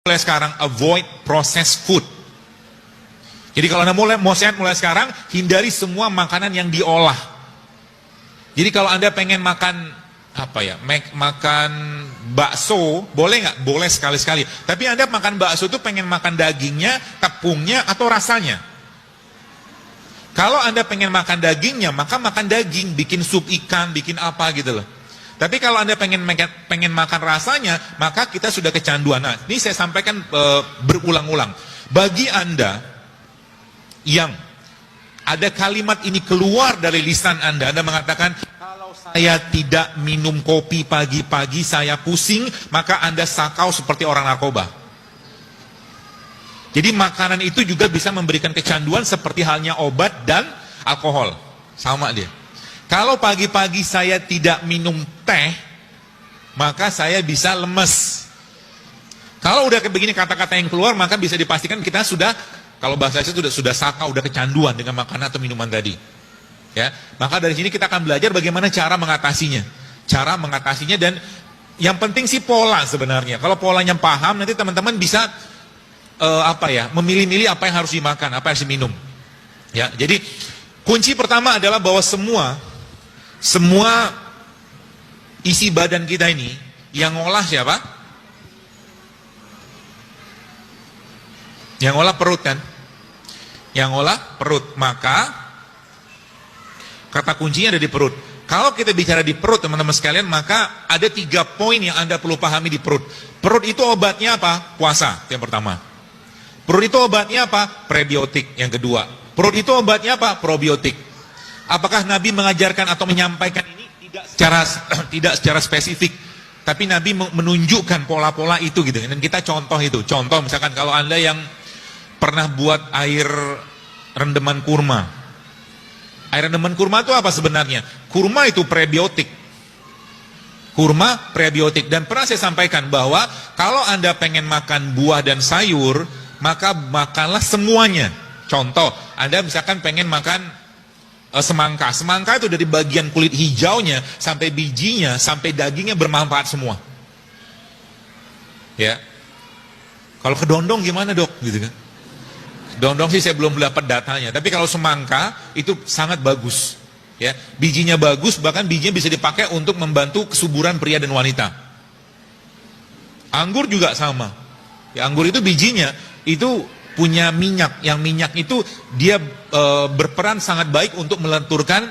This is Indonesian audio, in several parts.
Mulai sekarang avoid processed food. Jadi kalau Anda mau sehat mulai sekarang, hindari semua makanan yang diolah. Jadi kalau Anda pengen makan makan bakso, boleh nggak? Boleh sekali-sekali. Tapi Anda makan bakso itu pengen makan dagingnya, tepungnya, atau rasanya. Kalau Anda pengen makan dagingnya, maka makan daging, bikin sup ikan, bikin apa gitu loh. Tapi kalau Anda pengen makan rasanya, maka kita sudah kecanduan. Nah, ini saya sampaikan berulang-ulang. Bagi Anda yang ada kalimat ini keluar dari lisan Anda mengatakan, kalau saya tidak minum kopi pagi-pagi, saya pusing, maka Anda sakau seperti orang narkoba. Jadi makanan itu juga bisa memberikan kecanduan seperti halnya obat dan alkohol. Sama dia. Kalau pagi-pagi saya tidak minum teh, maka saya bisa lemes. Kalau udah begini kata-kata yang keluar, maka bisa dipastikan kita sudah, kalau bahasa saya sudah sakau, udah kecanduan dengan makanan atau minuman tadi. Ya, maka dari sini kita akan belajar bagaimana cara mengatasinya. Cara mengatasinya, dan yang penting sih pola sebenarnya. Kalau polanya paham, nanti teman-teman bisa memilih-milih apa yang harus dimakan, apa yang harus diminum. Ya, jadi kunci pertama adalah bahwa semua isi badan kita ini yang ngolah siapa? Yang ngolah perut kan? Yang ngolah perut. Maka kata kuncinya ada di perut. Kalau kita bicara di perut teman-teman sekalian, maka ada 3 poin yang Anda perlu pahami di perut. Perut itu obatnya apa? Puasa, yang pertama. Perut itu obatnya apa? Prebiotik, yang kedua. Perut itu obatnya apa? Probiotik. Apakah Nabi mengajarkan atau menyampaikan ini? Tidak secara spesifik, tapi Nabi menunjukkan pola-pola itu gitu. Dan kita contoh itu. Contoh misalkan kalau Anda yang pernah buat air rendeman kurma. Air rendeman kurma itu apa sebenarnya? Kurma itu prebiotik. Kurma prebiotik. Dan pernah saya sampaikan bahwa kalau Anda pengen makan buah dan sayur, maka makanlah semuanya. Contoh, Anda misalkan pengen makan semangka. Semangka itu dari bagian kulit hijaunya sampai bijinya sampai dagingnya bermanfaat semua. Ya. Kalau kedondong gimana dok? Gitu kan? Kedondong sih saya belum dapat datanya. Tapi kalau semangka itu sangat bagus. Ya, bijinya bagus, bahkan bijinya bisa dipakai untuk membantu kesuburan pria dan wanita. Anggur juga sama. Ya, anggur itu bijinya itu punya minyak, yang minyak itu dia berperan sangat baik untuk melenturkan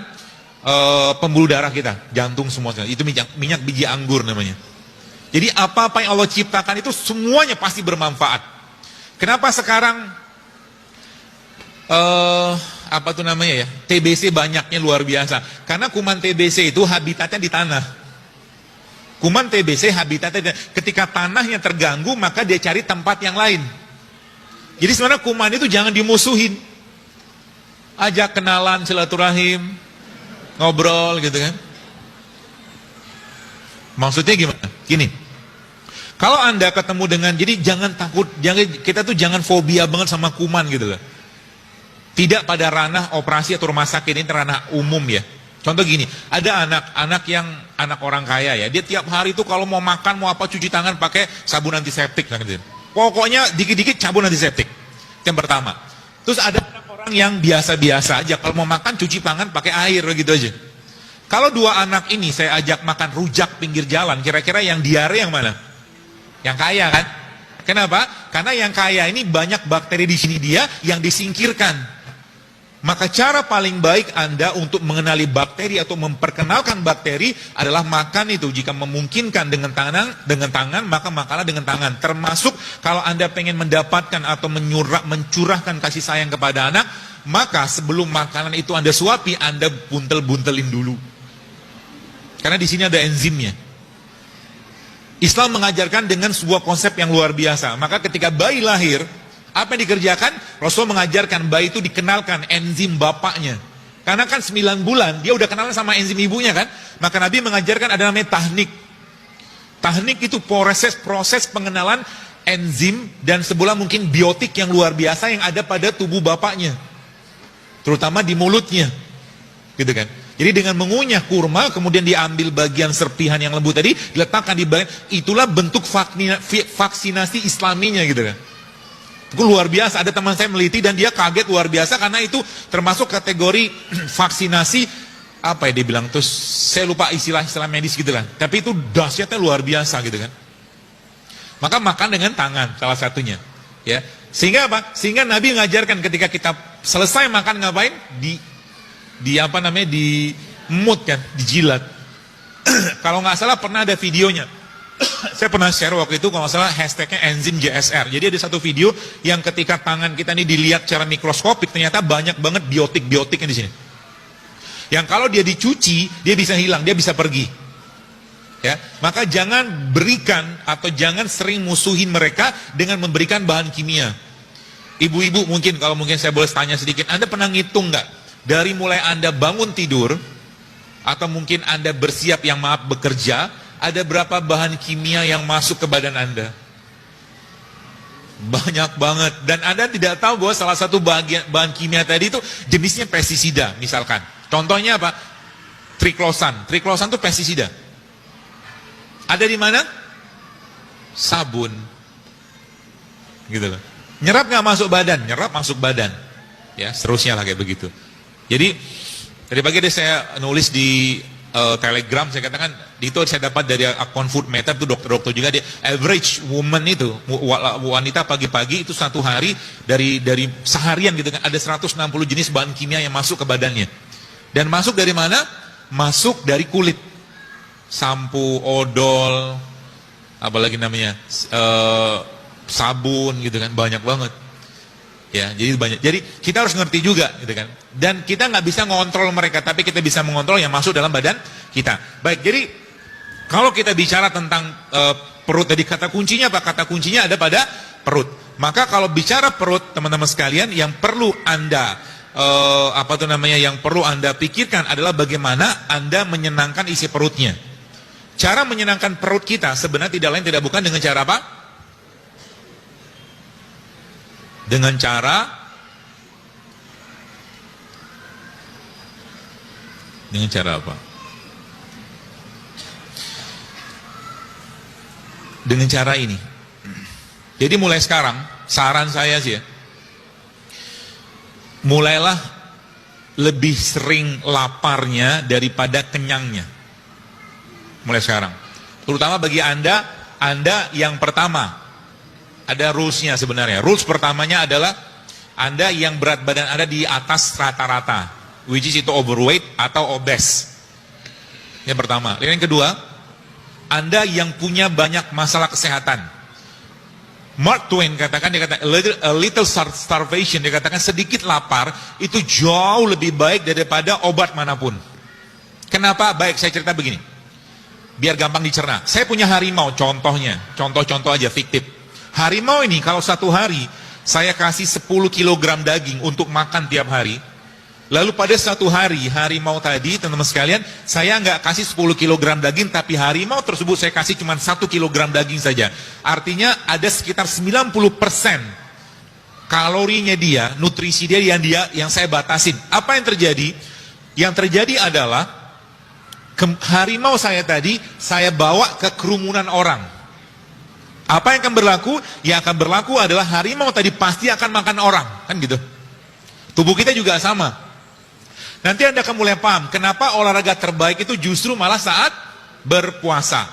pembuluh darah kita, jantung semua. Itu minyak biji anggur namanya. Jadi apa-apa yang Allah ciptakan itu semuanya pasti bermanfaat. Kenapa sekarang TBC banyaknya luar biasa? Karena kuman TBC itu habitatnya di tanah. Kuman TBC habitatnya ketika tanahnya terganggu, maka dia cari tempat yang lain. Jadi sebenarnya kuman itu jangan dimusuhin. Ajak kenalan, silaturahim, ngobrol gitu kan. Maksudnya gimana? Gini. Kalau Anda ketemu dengan, jadi jangan takut, kita tuh jangan fobia banget sama kuman gitu loh. Tidak pada ranah operasi atau rumah sakit, ini ranah umum ya. Contoh gini, ada anak orang kaya ya, dia tiap hari tuh kalau mau makan, mau apa, cuci tangan pakai sabun antiseptik gitu. Pokoknya dikit-dikit sabun antiseptik. Yang pertama. Terus ada orang yang biasa-biasa aja, kalau mau makan cuci tangan pakai air gitu aja. Kalau 2 anak ini saya ajak makan rujak pinggir jalan, kira-kira yang diare yang mana? Yang kaya kan? Kenapa? Karena yang kaya ini banyak bakteri di sini dia yang disingkirkan. Maka cara paling baik Anda untuk mengenali bakteri atau memperkenalkan bakteri adalah makan itu. Jika memungkinkan dengan tangan, maka makanlah dengan tangan. Termasuk kalau Anda pengen mendapatkan atau mencurahkan kasih sayang kepada anak, maka sebelum makanan itu Anda suapi, Anda buntel-buntelin dulu. Karena di sini ada enzimnya. Islam mengajarkan dengan sebuah konsep yang luar biasa. Maka ketika bayi lahir, apa yang dikerjakan? Rasul mengajarkan bayi itu dikenalkan enzim bapaknya. Karena kan 9 bulan, dia udah kenalan sama enzim ibunya kan. Maka Nabi mengajarkan ada namanya tahnik. Tahnik itu proses pengenalan enzim dan sebuah mungkin biotik yang luar biasa yang ada pada tubuh bapaknya. Terutama di mulutnya. Gitu kan. Jadi dengan mengunyah kurma, kemudian diambil bagian serpihan yang lembut tadi, diletakkan di bagian, itulah bentuk vaksinasi islaminya gitu kan. Itu luar biasa, ada teman saya meliti dan dia kaget luar biasa karena itu termasuk kategori vaksinasi, apa ya dia bilang, terus saya lupa istilah medis gitu kan. Tapi itu dahsyatnya luar biasa gitu kan. Maka makan dengan tangan salah satunya. Ya, sehingga apa? Sehingga Nabi mengajarkan ketika kita selesai makan ngapain? Di apa namanya, di mut kan, dijilat. Kalau nggak salah pernah ada videonya. Saya pernah share waktu itu kalau nggak salah hashtagnya enzim JSR. Jadi ada satu video yang ketika tangan kita ini dilihat secara mikroskopik ternyata banyak banget biotik-biotiknya di sini. Yang kalau dia dicuci dia bisa hilang, dia bisa pergi. Ya, maka jangan berikan atau jangan sering musuhin mereka dengan memberikan bahan kimia. Ibu-ibu mungkin kalau mungkin saya boleh tanya sedikit, Anda pernah ngitung nggak? Dari mulai Anda bangun tidur, atau mungkin Anda bersiap yang maaf bekerja, ada berapa bahan kimia yang masuk ke badan Anda? Banyak banget. Dan Anda tidak tahu bahwa salah satu bahan kimia tadi itu jenisnya pestisida misalkan. Contohnya apa? Triklosan. Triklosan itu pestisida. Ada di mana? Sabun. Gitu loh. Nyerap nggak masuk badan? Nyerap masuk badan. Ya, seterusnya lah kayak begitu. Jadi tadi pagi saya nulis di Telegram, saya katakan itu saya dapat dari akun Food Meta, itu dokter-dokter juga, dia average woman itu wanita pagi-pagi itu satu hari dari seharian gitu kan ada 160 jenis bahan kimia yang masuk ke badannya. Dan masuk dari mana? Masuk dari kulit. Sampo, odol, apalagi namanya sabun gitu kan, banyak banget. Ya, jadi banyak. Jadi kita harus ngerti juga, gitu kan. Dan kita nggak bisa ngontrol mereka, tapi kita bisa mengontrol yang masuk dalam badan kita. Baik, jadi kalau kita bicara tentang perut, tadi kata kuncinya apa? Kata kuncinya ada pada perut. Maka kalau bicara perut, teman-teman sekalian, yang perlu Anda yang perlu Anda pikirkan adalah bagaimana Anda menyenangkan isi perutnya. Cara menyenangkan perut kita sebenarnya tidak lain tidak bukan dengan cara apa? Dengan cara apa? Dengan cara ini. Jadi mulai sekarang, saran saya sih ya, mulailah lebih sering laparnya daripada kenyangnya. Mulai sekarang. Terutama bagi Anda yang pertama. Ada rulesnya sebenarnya. Rules pertamanya adalah Anda yang berat badan Anda di atas rata-rata, which is itu overweight atau obese. Yang pertama. Yang kedua, Anda yang punya banyak masalah kesehatan. Mark Twain katakan, dia kata a little starvation, dia katakan sedikit lapar itu jauh lebih baik daripada obat manapun. Kenapa? Baik, saya cerita begini. Biar gampang dicerna. Saya punya harimau, contohnya. Contoh-contoh aja fiktif. Harimau ini kalau satu hari saya kasih 10 kg daging untuk makan tiap hari. Lalu pada satu hari harimau tadi, teman-teman sekalian, saya nggak kasih 10 kg daging, tapi harimau tersebut saya kasih cuma 1 kg daging saja. Artinya ada sekitar 90% kalorinya dia, nutrisi dia yang saya batasin. Apa yang terjadi? Yang terjadi adalah harimau saya tadi saya bawa ke kerumunan orang. Apa yang akan berlaku? Yang akan berlaku adalah harimau tadi pasti akan makan orang, kan gitu. Tubuh kita juga sama. Nanti Anda akan mulai paham kenapa olahraga terbaik itu justru malah saat berpuasa.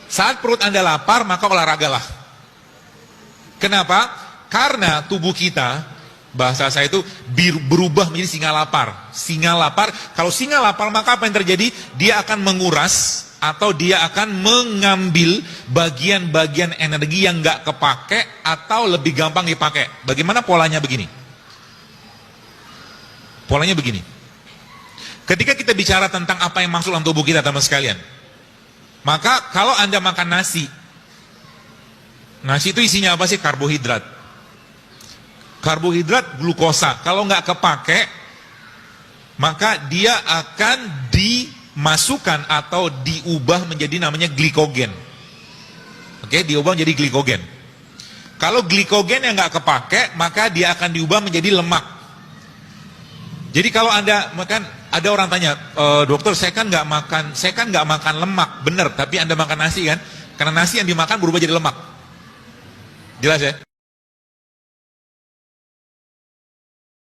Saat perut Anda lapar, maka olahragalah. Kenapa? Karena tubuh kita, bahasa saya itu berubah menjadi singa lapar. Singa lapar, kalau singa lapar maka apa yang terjadi? Dia akan menguras atau dia akan mengambil bagian-bagian energi yang nggak kepake atau lebih gampang dipakai. Bagaimana polanya begini? Polanya begini. Ketika kita bicara tentang apa yang masuk dalam tubuh kita, teman sekalian, maka kalau Anda makan nasi itu isinya apa sih? Karbohidrat. Karbohidrat, glukosa. Kalau nggak kepake, maka dia akan dimasukkan atau diubah menjadi namanya glikogen. Oke, diubah menjadi glikogen. Kalau glikogen yang nggak kepake, maka dia akan diubah menjadi lemak. Jadi kalau Anda makan, Ada orang tanya, dokter saya kan nggak makan lemak, bener, tapi Anda makan nasi kan? Karena nasi yang dimakan berubah jadi lemak. Jelas ya?